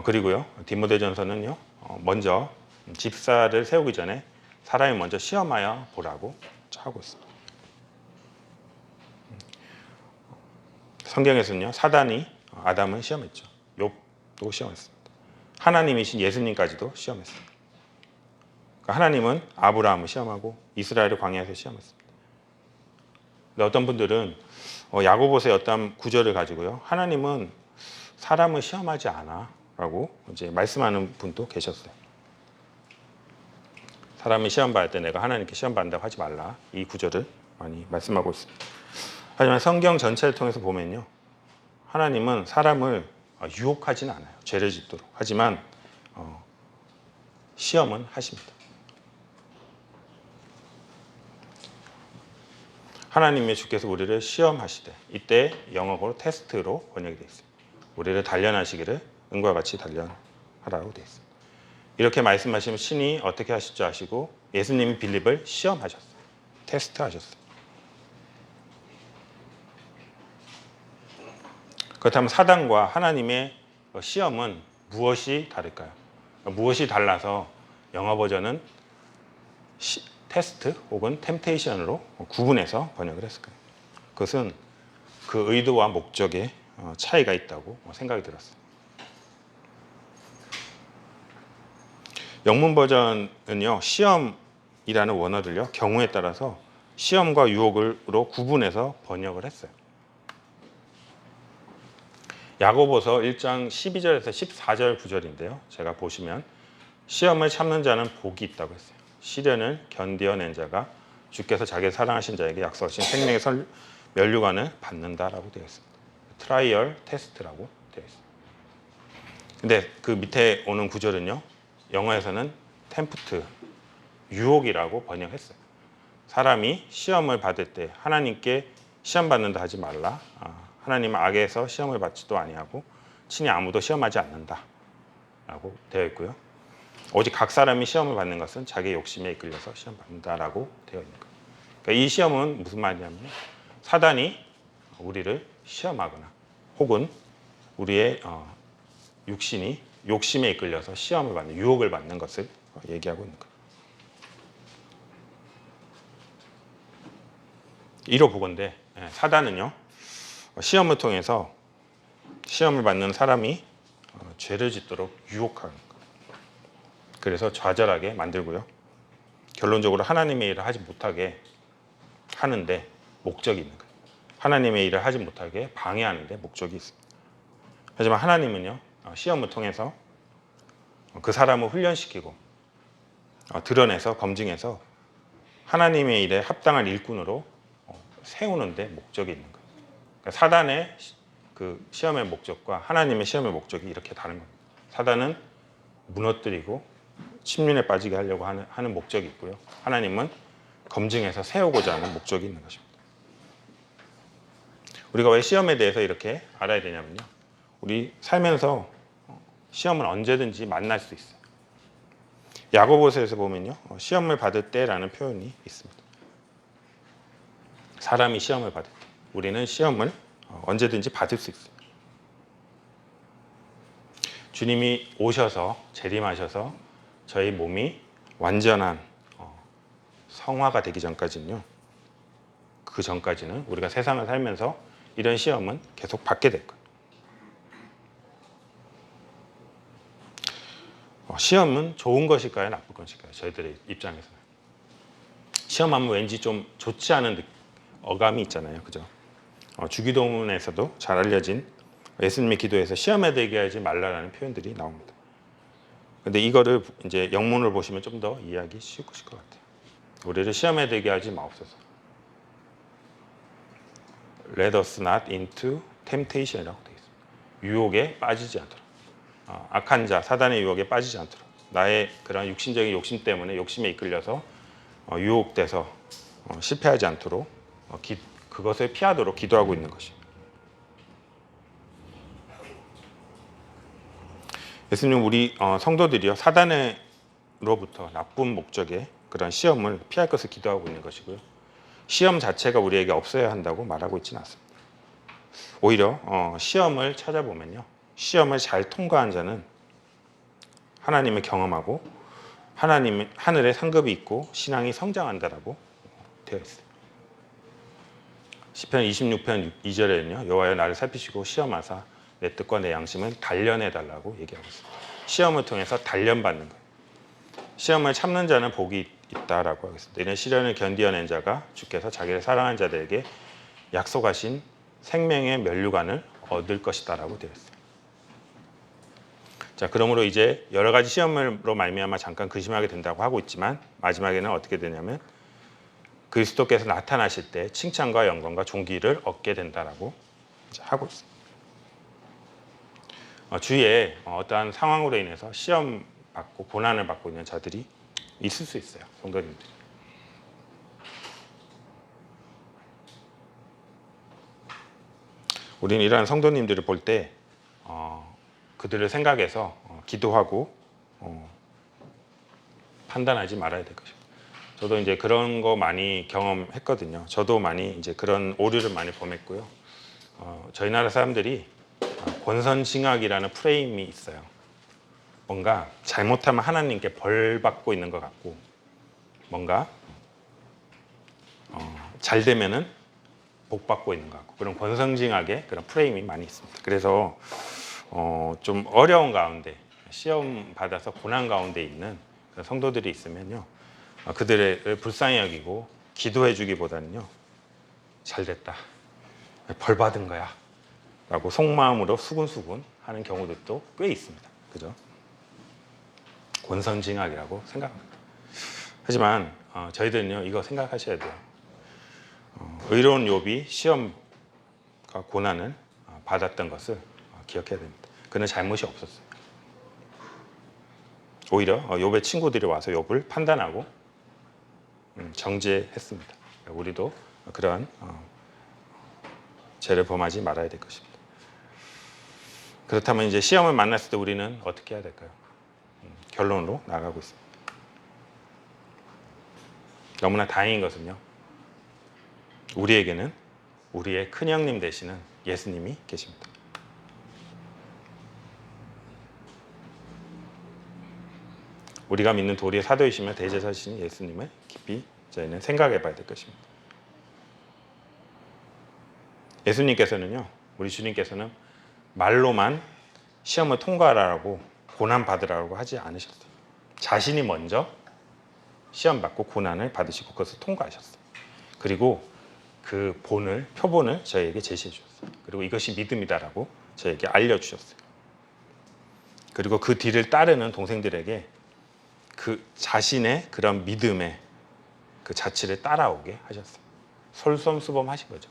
그리고요, 디모데전서는요, 먼저 집사를 세우기 전에 사람이 먼저 시험하여 보라고 하고 있습니다. 성경에서는요, 사단이 아담을 시험했죠. 욥도 시험했습니다. 하나님이신 예수님까지도 시험했습니다. 그러니까 하나님은 아브라함을 시험하고 이스라엘을 광야에서 시험했습니다. 근데 어떤 분들은 야고보서의 어떤 구절을 가지고요, 하나님은 사람을 시험하지 않아라고 이제 말씀하는 분도 계셨어요. 사람이 시험 받을 때 내가 하나님께 시험 받는다고 하지 말라, 이 구절을 많이 말씀하고 있습니다. 하지만 성경 전체를 통해서 보면요, 하나님은 사람을 유혹하지는 않아요. 죄를 짓도록. 하지만 시험은 하십니다. 하나님의 주께서 우리를 시험하시되, 이때 영어로 테스트로 번역이 되어 있습니다. 우리를 단련하시기를 은과 같이 단련하라고 되어 있습니다. 이렇게 말씀하시면 신이 어떻게 하실 줄 아시고 예수님이 빌립을 시험하셨어요. 테스트하셨어요. 그렇다면 사단과 하나님의 시험은 무엇이 다를까요? 무엇이 달라서 영어 버전은 테스트 혹은 템테이션으로 구분해서 번역을 했을까요? 그것은 그 의도와 목적에 차이가 있다고 생각이 들었어요. 영문 버전은요, 시험이라는 원어를요, 경우에 따라서 시험과 유혹으로 구분해서 번역을 했어요. 야고보서 1장 12절에서 14절 구절인데요, 제가 보시면 시험을 참는 자는 복이 있다고 했어요. 시련을 견디어낸 자가 주께서 자기 사랑하신 자에게 약속하신 생명의 면류관을 받는다라고 되어 있습니다. 트라이얼 테스트라고 되어 있습니다. 근데 그 밑에 오는 구절은요, 영어에서는 템프트, 유혹이라고 번역했어요. 사람이 시험을 받을 때 하나님께 시험 받는다 하지 말라. 하나님은 악에서 시험을 받지도 아니하고 친히 아무도 시험하지 않는다라고 되어 있고요. 오직 각 사람이 시험을 받는 것은 자기의 욕심에 이끌려서 시험 받는다라고 되어 있는 거예요. 그러니까 이 시험은 무슨 말이냐면 사단이 우리를 시험하거나 혹은 우리의 육신이 욕심에 이끌려서 시험을 받는, 유혹을 받는 것을 얘기하고 있는 거예요. 이로 보건대 사단은요, 시험을 통해서 시험을 받는 사람이 죄를 짓도록 유혹하는 거예요. 그래서 좌절하게 만들고요, 결론적으로 하나님의 일을 하지 못하게 하는데 목적이 있는 거예요. 하나님의 일을 하지 못하게 방해하는 데 목적이 있습니다. 하지만 하나님은요, 시험을 통해서 그 사람을 훈련시키고 드러내서 검증해서 하나님의 일에 합당한 일꾼으로 세우는 데 목적이 있는 거예요. 그러니까 사단의 그 시험의 목적과 하나님의 시험의 목적이 이렇게 다른 겁니다. 사단은 무너뜨리고 침륜에 빠지게 하려고 하는 목적이 있고요. 하나님은 검증해서 세우고자 하는 목적이 있는 것입니다. 우리가 왜 시험에 대해서 이렇게 알아야 되냐면요. 우리 살면서 시험은 언제든지 만날 수 있어요. 야고보서에서 보면요. 시험을 받을 때라는 표현이 있습니다. 사람이 시험을 받을 때. 우리는 시험을 언제든지 받을 수 있어요. 주님이 오셔서 재림하셔서 저희 몸이 완전한 성화가 되기 전까지는요. 그 전까지는 우리가 세상을 살면서 이런 시험은 계속 받게 될 거예요. 시험은 좋은 것일까요? 나쁜 것일까요? 저희들의 입장에서는. 시험하면 왠지 좀 좋지 않은 어감이 있잖아요. 그죠? 주기도문에서도 잘 알려진 예수님의 기도에서 시험에 들게 하지 말라라는 표현들이 나옵니다. 근데 이거를 이제 영문을 보시면 좀 더 이해하기 쉬우실 것 같아요. 우리를 시험에 들게 하지 마옵소서. Let us not into temptation이라고 되어 있습니다. 유혹에 빠지지 않도록. 악한 자, 사단의 유혹에 빠지지 않도록. 나의 그런 육신적인 욕심 때문에 욕심에 이끌려서 유혹돼서 실패하지 않도록 그것을 피하도록 기도하고 있는 것입니다. 예수님 우리 성도들이요 사단으로부터 나쁜 목적의 그런 시험을 피할 것을 기도하고 있는 것이고요. 시험 자체가 우리에게 없어야 한다고 말하고 있지는 않습니다. 오히려 시험을 찾아보면요. 시험을 잘 통과한 자는 하나님을 경험하고 하나님의 하늘에 상급이 있고 신앙이 성장한다라고 되어 있어요. 시편 26편 2절에는요. 여호와여 나를 살피시고 시험하사 내 뜻과 내 양심을 단련해 달라고 얘기하고 있습니다. 시험을 통해서 단련받는 거예요. 시험을 참는 자는 복이 있다라고 하겠습니다. 이런 시련을 견디어낸 자가 주께서 자기를 사랑한 자들에게 약속하신 생명의 면류관을 얻을 것이다라고 되어 있어요. 자, 그러므로 이제 여러 가지 시험으로 말미암아 잠깐 근심하게 된다고 하고 있지만 마지막에는 어떻게 되냐면 그리스도께서 나타나실 때 칭찬과 영광과 존귀를 얻게 된다라고 하고 있습니다. 주위에 어떠한 상황으로 인해서 시험 받고 고난을 받고 있는 자들이 있을 수 있어요. 성도님들이. 우리는 이러한 성도님들을 볼 때 그들을 생각해서 기도하고 판단하지 말아야 될 것입니다. 저도 이제 그런 거 많이 경험했거든요. 저도 많이 이제 그런 오류를 많이 범했고요. 저희 나라 사람들이 권선징악이라는 프레임이 있어요. 뭔가 잘못하면 하나님께 벌 받고 있는 것 같고, 뭔가 잘 되면은 복 받고 있는 것 같고, 그런 권선징악의 그런 프레임이 많이 있습니다. 그래서 좀 어려운 가운데 시험 받아서 고난 가운데 있는 성도들이 있으면요, 그들을 불쌍히 여기고 기도해 주기보다는요, 잘 됐다, 벌 받은 거야 라고 속마음으로 수군수군 하는 경우들도 꽤 있습니다. 그죠? 권선징악이라고 생각합니다. 하지만 저희들은요, 이거 생각하셔야 돼요. 의로운 욥이 시험과 고난을 받았던 것을 기억해야 됩니다. 그는 잘못이 없었어요. 오히려 욥의 친구들이 와서 욥을 판단하고 정죄했습니다. 우리도 그러한 죄를 범하지 말아야 될 것입니다. 그렇다면 이제 시험을 만났을 때 우리는 어떻게 해야 될까요? 결론으로 나가고 있습니다. 너무나 다행인 것은요, 우리에게는 우리의 큰형님 되시는 예수님이 계십니다. 우리가 믿는 도리의 사도이시며 대제사신 예수님을 깊이 저희는 생각해 봐야 될 것입니다. 예수님께서는요, 우리 주님께서는 말로만 시험을 통과하라고 고난 받으라고 하지 않으셨어요. 자신이 먼저 시험 받고 고난을 받으시고 그것을 통과하셨어요. 그리고 그 표본을 저희에게 제시해 주셨어요. 그리고 이것이 믿음이다라고 저희에게 알려주셨어요. 그리고 그 뒤를 따르는 동생들에게 그 자신의 그런 믿음의 그 자취를 따라오게 하셨어요. 솔선수범하신 거죠.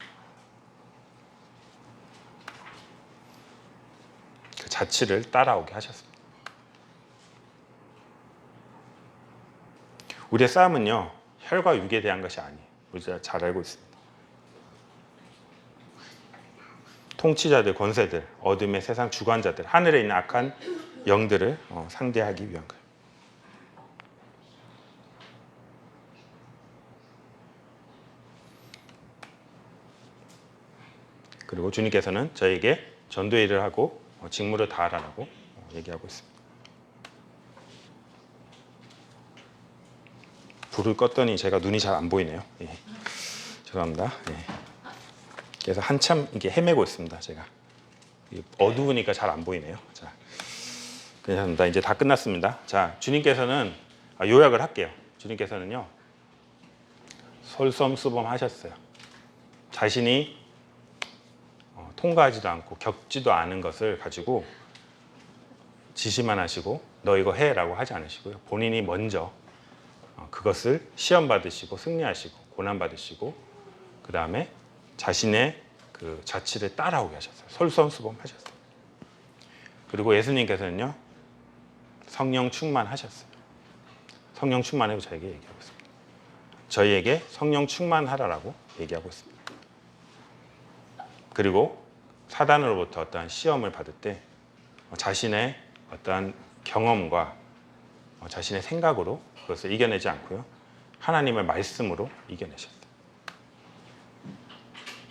그 자취를 따라오게 하셨습니다. 우리의 싸움은요, 혈과 육에 대한 것이 아니에요. 우리가 잘 알고 있습니다. 통치자들, 권세들, 어둠의 세상 주관자들, 하늘에 있는 악한 영들을 상대하기 위한 거예요. 그리고 주님께서는 저에게 전도의 일을 하고 직무를 다하라고 얘기하고 있습니다. 불을 껐더니 제가 눈이 잘 안 보이네요. 예. 죄송합니다. 예. 그래서 한참 이게 헤매고 있습니다. 제가 어두우니까 잘 안 보이네요. 자, 괜찮습니다. 이제 다 끝났습니다. 자, 주님께서는 요약을 할게요. 주님께서는요, 솔선수범하셨어요. 자신이 통과하지도 않고 겪지도 않은 것을 가지고 지시만 하시고 너 이거 해라고 하지 않으시고요. 본인이 먼저 그것을 시험 받으시고 승리하시고 고난 받으시고 그 다음에 자신의 그 자취를 따라오게 하셨어요. 솔선수범하셨어요. 그리고 예수님께서는요, 성령 충만하셨어요. 성령 충만하고 저에게 얘기하고 있습니다. 저희에게 성령 충만하라라고 얘기하고 있습니다. 그리고 사단으로부터 어떠한 시험을 받을 때 자신의 어떠한 경험과 자신의 생각으로 그것을 이겨내지 않고요, 하나님의 말씀으로 이겨내셨어요.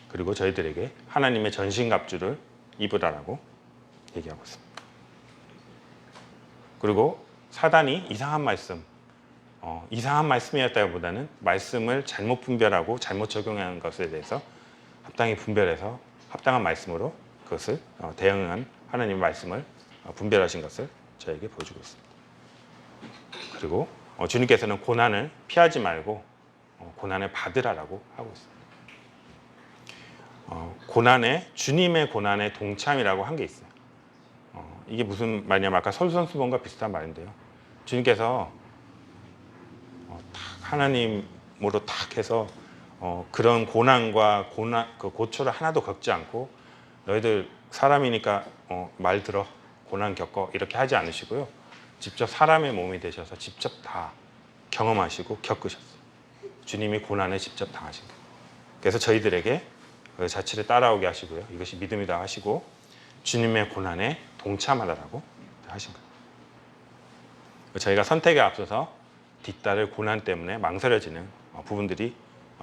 그리고 저희들에게 하나님의 전신갑주를 입으라라고 얘기하고 있습니다. 그리고 사단이 이상한 말씀이었다기보다는 말씀을 잘못 분별하고 잘못 적용하는 것에 대해서 합당히 분별해서 합당한 말씀으로 그것을 대응한 하나님의 말씀을 분별하신 것을 저에게 보여주고 있습니다. 그리고 주님께서는 고난을 피하지 말고 고난을 받으라라고 하고 있습니다. 주님의 고난에 동참이라고 한 게 있어요. 이게 무슨 말이냐면 아까 솔선수범과 비슷한 말인데요. 주님께서 하나님으로 탁 해서 그런 고난과 그 고초를 하나도 겪지 않고 너희들 사람이니까 말 들어, 고난 겪어 이렇게 하지 않으시고요. 직접 사람의 몸이 되셔서 직접 다 경험하시고 겪으셨어요. 주님이 고난을 직접 당하신 거예요. 그래서 저희들에게 그 자취를 따라오게 하시고요. 이것이 믿음이다 하시고 주님의 고난에 동참하라고 하신 거예요. 저희가 선택에 앞서서 뒤따를 고난 때문에 망설여지는 부분들이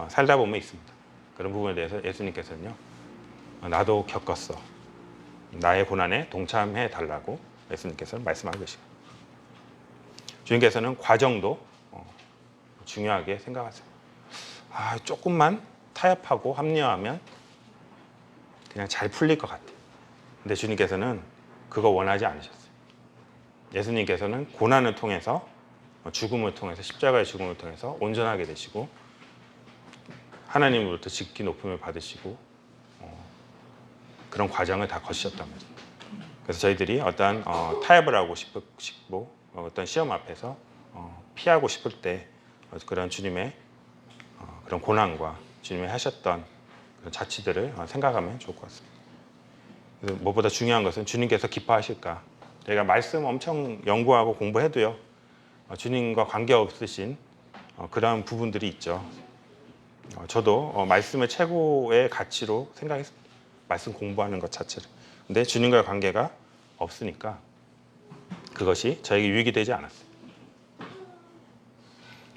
살다 보면 있습니다. 그런 부분에 대해서 예수님께서는요, 나도 겪었어. 나의 고난에 동참해 달라고 예수님께서는 말씀하고 계십니다. 주님께서는 과정도 중요하게 생각하세요. 조금만 타협하고 합리화하면 그냥 잘 풀릴 것 같아요. 근데 주님께서는 그거 원하지 않으셨어요. 예수님께서는 고난을 통해서 죽음을 통해서 십자가의 죽음을 통해서 온전하게 되시고 하나님으로부터 직기 높음을 받으시고 그런 과정을 다 거치셨단 말이에요. 그래서 저희들이 어떠한 타협을 하고 싶고 어떤 시험 앞에서 피하고 싶을 때 그런 주님의 그런 고난과 주님이 하셨던 그런 자치들을 생각하면 좋을 것 같습니다. 그래서 무엇보다 중요한 것은 주님께서 기뻐하실까. 저희가 말씀 엄청 연구하고 공부해도요, 주님과 관계없으신 그런 부분들이 있죠. 저도 말씀을 최고의 가치로 생각했습니다. 말씀 공부하는 것 자체를. 근데 주님과의 관계가 없으니까 그것이 저에게 유익이 되지 않았어요.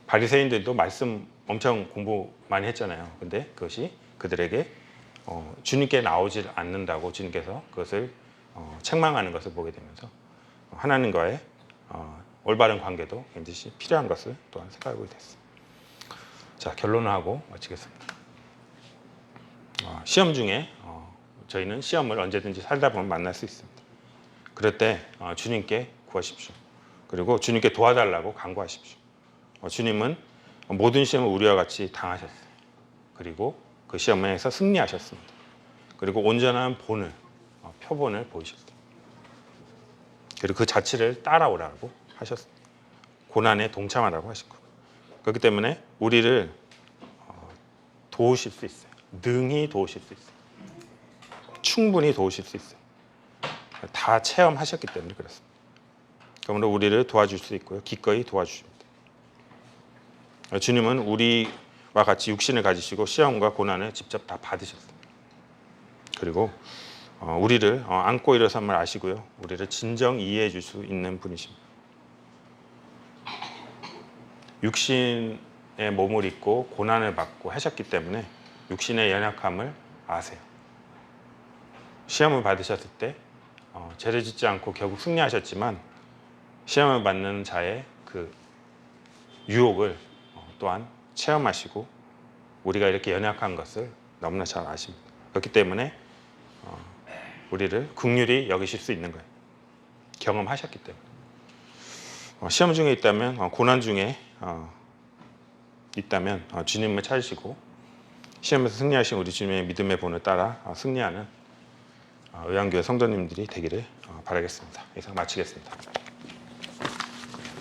바리새인들도 말씀 엄청 공부 많이 했잖아요. 근데 그것이 그들에게 주님께 나오지 않는다고 주님께서 그것을 책망하는 것을 보게 되면서 하나님과의 올바른 관계도 반드시 필요한 것을 또한 생각하게 됐습니다. 자, 결론을 하고 마치겠습니다. 시험 중에 저희는 시험을 언제든지 살다 보면 만날 수 있습니다. 그럴 때 주님께 구하십시오. 그리고 주님께 도와달라고 간구하십시오. 주님은 모든 시험을 우리와 같이 당하셨어요. 그리고 그 시험에서 승리하셨습니다. 그리고 온전한 본을 표본을 보이셨어요. 그리고 그 자체를 따라오라고 하셨습니다. 고난에 동참하라고 하시고 그렇기 때문에 우리를 도우실 수 있어요. 능히 도우실 수 있어요. 충분히 도우실 수 있어요. 다 체험하셨기 때문에 그렇습니다. 그러므로 우리를 도와줄 수 있고요. 기꺼이 도와주십니다. 주님은 우리와 같이 육신을 가지시고 시험과 고난을 직접 다 받으셨어요. 그리고 우리를 안고 일어섬을 아시고요. 우리를 진정 이해해 줄 수 있는 분이십니다. 육신의 몸을 입고 고난을 받고 하셨기 때문에 육신의 연약함을 아세요. 시험을 받으셨을 때 죄를 짓지 않고 결국 승리하셨지만 시험을 받는 자의 그 유혹을 또한 체험하시고 우리가 이렇게 연약한 것을 너무나 잘 아십니다. 그렇기 때문에 우리를 긍휼히 여기실 수 있는 거예요. 경험하셨기 때문에. 시험 중에 있다면 고난 중에 있다면 주님을 찾으시고 시험에서 승리하신 우리 주님의 믿음의 본을 따라 승리하는 의향교회 성도님들이 되기를 바라겠습니다. 이상 마치겠습니다.